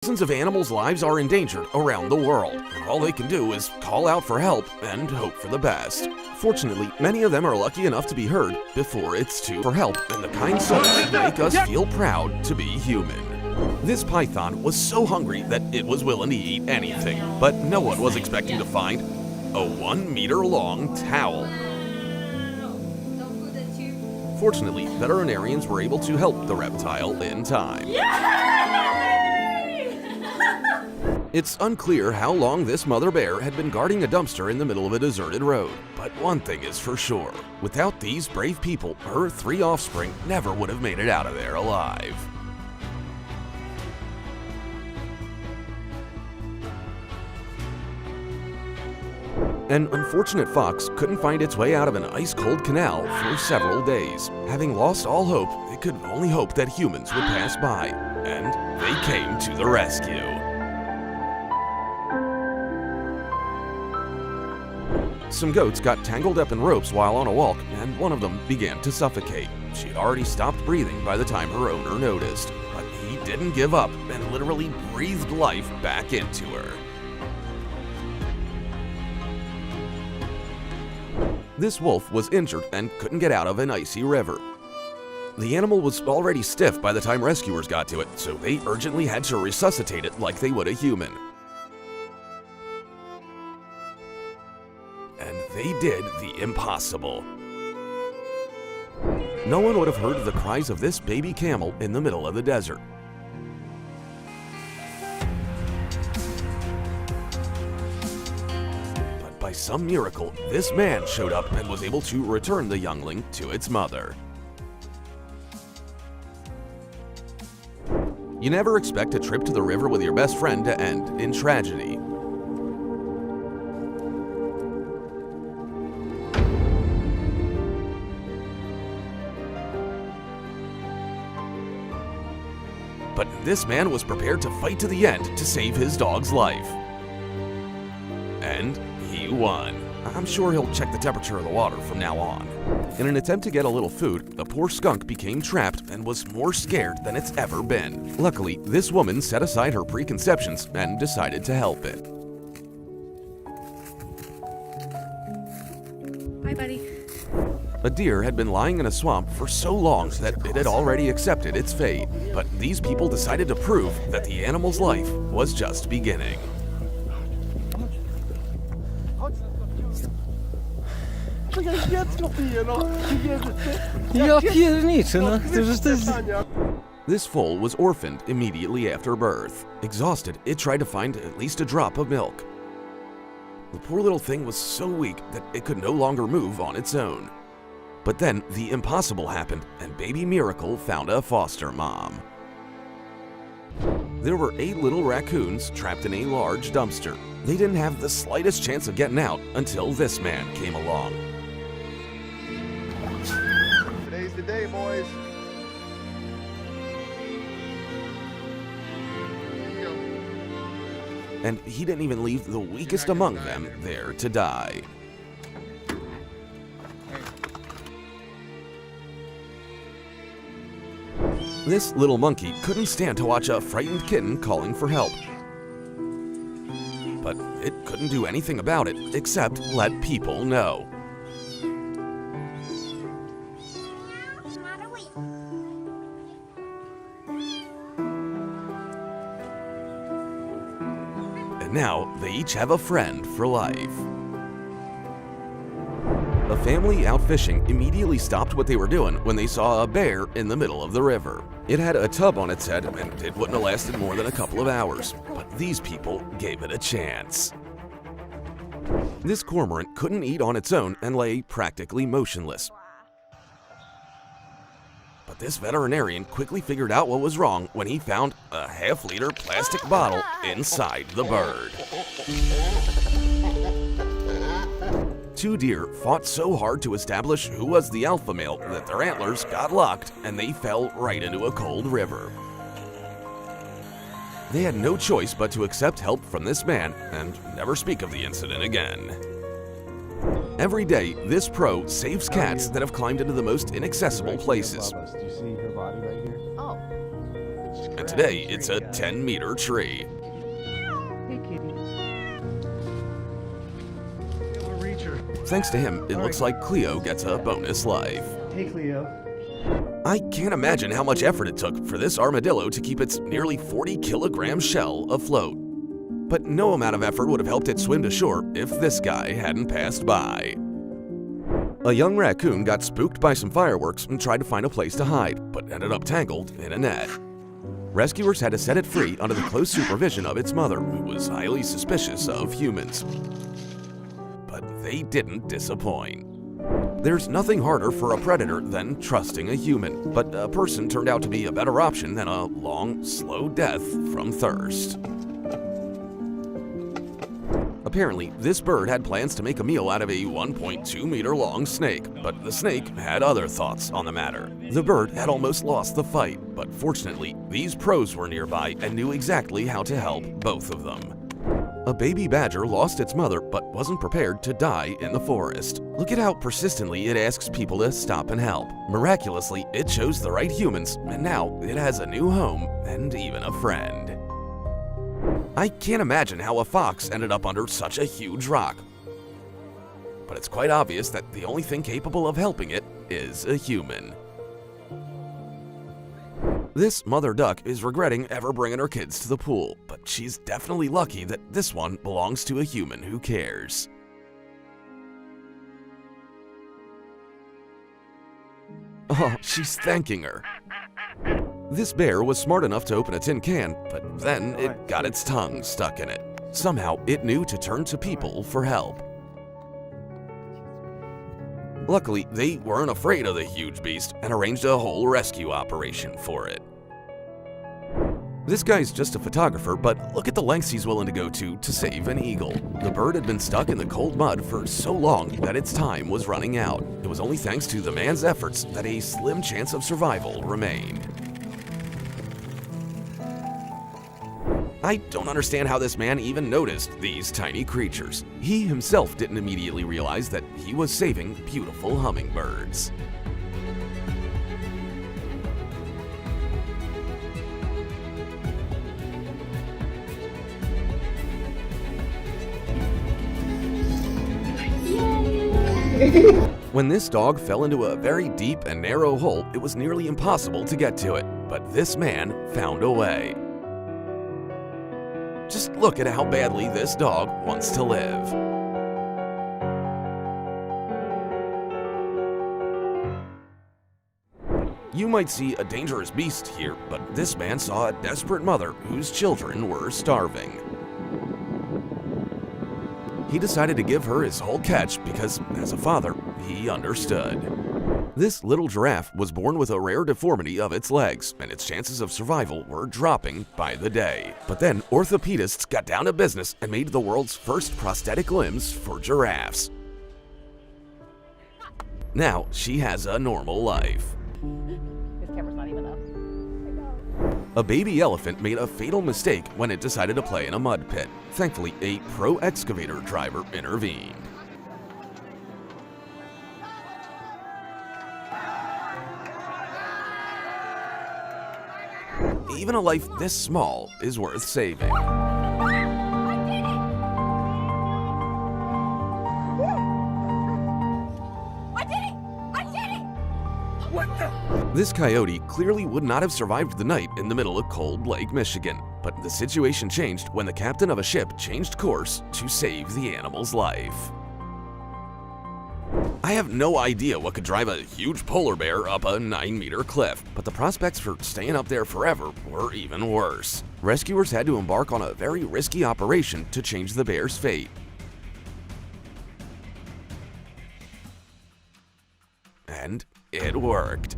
Thousands of animals' lives are endangered around the world, and all they can do is call out for help and hope for the best. Fortunately, many of them are lucky enough to be heard before it's too for help, and the kind souls make us feel proud to be human. This python was so hungry that it was willing to eat anything, but no one was expecting to find a 1 meter long towel. Fortunately, veterinarians were able to help the reptile in time. It's unclear how long this mother bear had been guarding a dumpster in the middle of a deserted road, but one thing is for sure. Without these brave people, her 3 offspring never would have made it out of there alive. An unfortunate fox couldn't find its way out of an ice-cold canal for several days. Having lost all hope, it could only hope that humans would pass by, and they came to the rescue. Some goats got tangled up in ropes while on a walk, and one of them began to suffocate. She had already stopped breathing by the time her owner noticed, but he didn't give up and literally breathed life back into her. This wolf was injured and couldn't get out of an icy river. The animal was already stiff by the time rescuers got to it, so they urgently had to resuscitate it like they would a human. And they did the impossible. No one would have heard the cries of this baby camel in the middle of the desert. But by some miracle, this man showed up and was able to return the youngling to its mother. You never expect a trip to the river with your best friend to end in tragedy. But this man was prepared to fight to the end to save his dog's life. And he won. I'm sure he'll check the temperature of the water from now on. In an attempt to get a little food, the poor skunk became trapped and was more scared than it's ever been. Luckily, this woman set aside her preconceptions and decided to help it. Bye, buddy. A deer had been lying in a swamp for so long that it had already accepted its fate. But these people decided to prove that the animal's life was just beginning. Ja pierniczę, no. To jest... This foal was orphaned immediately after birth. Exhausted, it tried to find at least a drop of milk. The poor little thing was so weak that it could no longer move on its own. But then the impossible happened, and baby Miracle found a foster mom. There were 8 little raccoons trapped in a large dumpster. They didn't have the slightest chance of getting out until this man came along. Today's the day, boys. And he didn't even leave the weakest among them there to die. This little monkey couldn't stand to watch a frightened kitten calling for help. But it couldn't do anything about it except let people know. And now they each have a friend for life. A family out fishing immediately stopped what they were doing when they saw a bear in the middle of the river. It had a tub on its head and it wouldn't have lasted more than a couple of hours, but these people gave it a chance. This cormorant couldn't eat on its own and lay practically motionless. But this veterinarian quickly figured out what was wrong when he found a half-liter plastic bottle inside the bird. 2 deer fought so hard to establish who was the alpha male that their antlers got locked and they fell right into a cold river. They had no choice but to accept help from this man and never speak of the incident again. Every day, this pro saves cats that have climbed into the most inaccessible places. Do you see her body right here? Oh. and today it's a 10-meter tree. Hey, kitty. Little reacher. Thanks to him, it looks like Cleo gets a bonus life. Hey, Cleo. I can't imagine how much effort it took for this armadillo to keep its nearly 40-kilogram shell afloat. But no amount of effort would have helped it swim to shore if this guy hadn't passed by. A young raccoon got spooked by some fireworks and tried to find a place to hide, but ended up tangled in a net. Rescuers had to set it free under the close supervision of its mother, who was highly suspicious of humans. But they didn't disappoint. There's nothing harder for a predator than trusting a human, but a person turned out to be a better option than a long, slow death from thirst. Apparently, this bird had plans to make a meal out of a 1.2-meter long snake, but the snake had other thoughts on the matter. The bird had almost lost the fight, but fortunately, these pros were nearby and knew exactly how to help both of them. A baby badger lost its mother, but wasn't prepared to die in the forest. Look at how persistently it asks people to stop and help. Miraculously, it chose the right humans, and now it has a new home and even a friend. I can't imagine how a fox ended up under such a huge rock. But it's quite obvious that the only thing capable of helping it is a human. This mother duck is regretting ever bringing her kids to the pool, but she's definitely lucky that this one belongs to a human who cares. Oh, she's thanking her. This bear was smart enough to open a tin can, but then it got its tongue stuck in it. Somehow, it knew to turn to people for help. Luckily, they weren't afraid of the huge beast and arranged a whole rescue operation for it. This guy's just a photographer, but look at the lengths he's willing to go to save an eagle. The bird had been stuck in the cold mud for so long that its time was running out. It was only thanks to the man's efforts that a slim chance of survival remained. I don't understand how this man even noticed these tiny creatures. He himself didn't immediately realize that he was saving beautiful hummingbirds. When this dog fell into a very deep and narrow hole, it was nearly impossible to get to it, but this man found a way. Just look at how badly this dog wants to live. You might see a dangerous beast here, but this man saw a desperate mother whose children were starving. He decided to give her his whole catch because, as a father, he understood. This little giraffe was born with a rare deformity of its legs, and its chances of survival were dropping by the day. But then orthopedists got down to business and made the world's first prosthetic limbs for giraffes. Now she has a normal life. This camera's not even up. A baby elephant made a fatal mistake when it decided to play in a mud pit. Thankfully, a pro excavator driver intervened. Even a life this small is worth saving. This coyote clearly would not have survived the night in the middle of cold Lake Michigan, but the situation changed when the captain of a ship changed course to save the animal's life. I have no idea what could drive a huge polar bear up a 9-meter cliff, but the prospects for staying up there forever were even worse. Rescuers had to embark on a very risky operation to change the bear's fate. And it worked.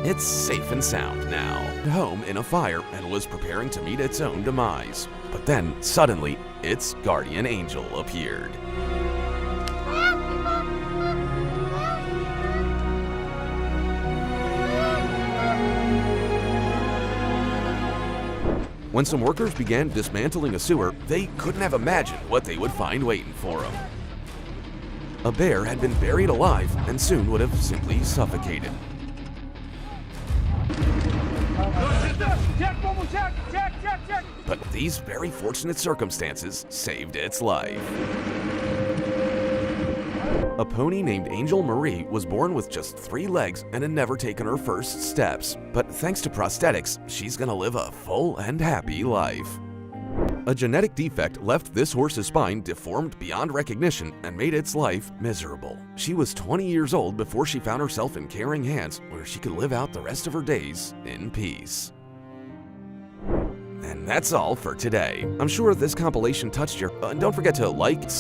It's safe and sound now, home in a fire, and was preparing to meet its own demise. But then, suddenly, its guardian angel appeared. When some workers began dismantling a sewer, they couldn't have imagined what they would find waiting for them. A bear had been buried alive and soon would have simply suffocated. But these very fortunate circumstances saved its life. A pony named Angel Marie was born with just 3 legs and had never taken her first steps. But thanks to prosthetics, she's gonna live a full and happy life. A genetic defect left this horse's spine deformed beyond recognition and made its life miserable. She was 20 years old before she found herself in caring hands where she could live out the rest of her days in peace. And that's all for today. I'm sure this compilation touched your... don't forget to like,